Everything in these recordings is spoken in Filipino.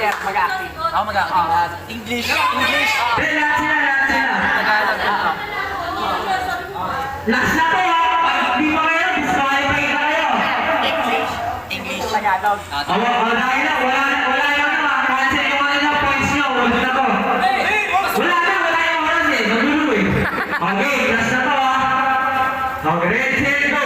mag-acting. Ako mag-acting. English. English. Lahat sila. Tagalog. Last na to ha! Pag di pa kayo, disqualify na kayo. English. English. Tagalog. Wala yung cancel yung mga points nyo. Wala na to. Wala yung oras eh. Nagulo eh. Okay, last na to ha. Okay, ready, set, go!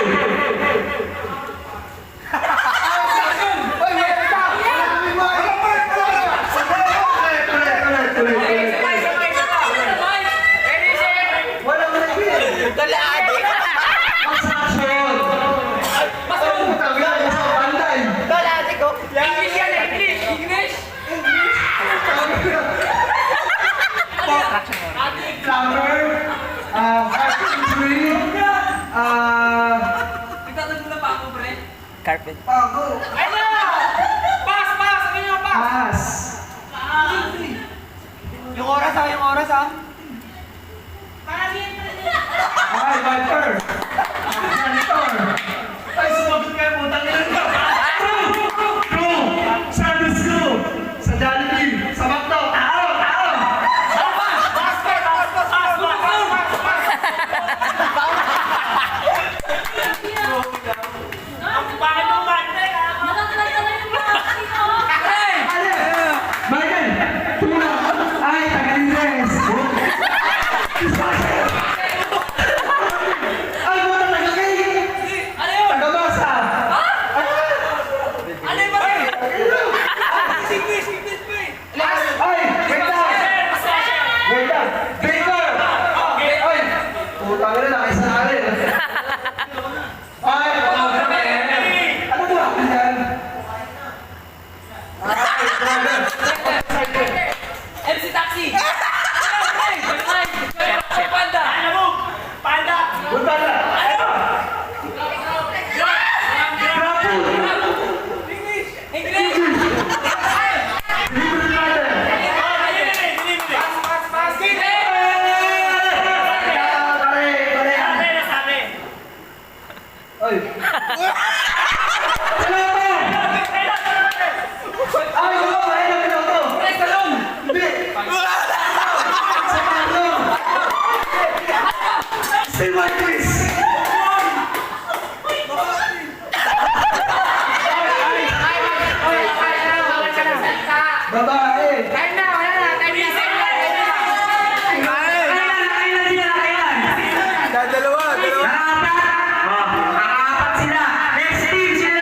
Carpet. Pass! Yung oras ha. Ay, Viper! Janitor! Ay, sumagot kayo po. Tanginan nyo! True! Service crew! Sa Jollibee! Sa McDo! Tao! Michael! Tuna! Ay, taga-Ingles! Ay, mga taga-Cake! Taga-Basa! Ay, wait lang! Wait lang! Baker! Ay! Putang ina, nakisali. Ay, ano ba ako yan? Ay, brother! MC Taxi! Panda! Punta na! English! Delivery rider! Ay! Ay, ano? Hindi! Stay like this! Babae!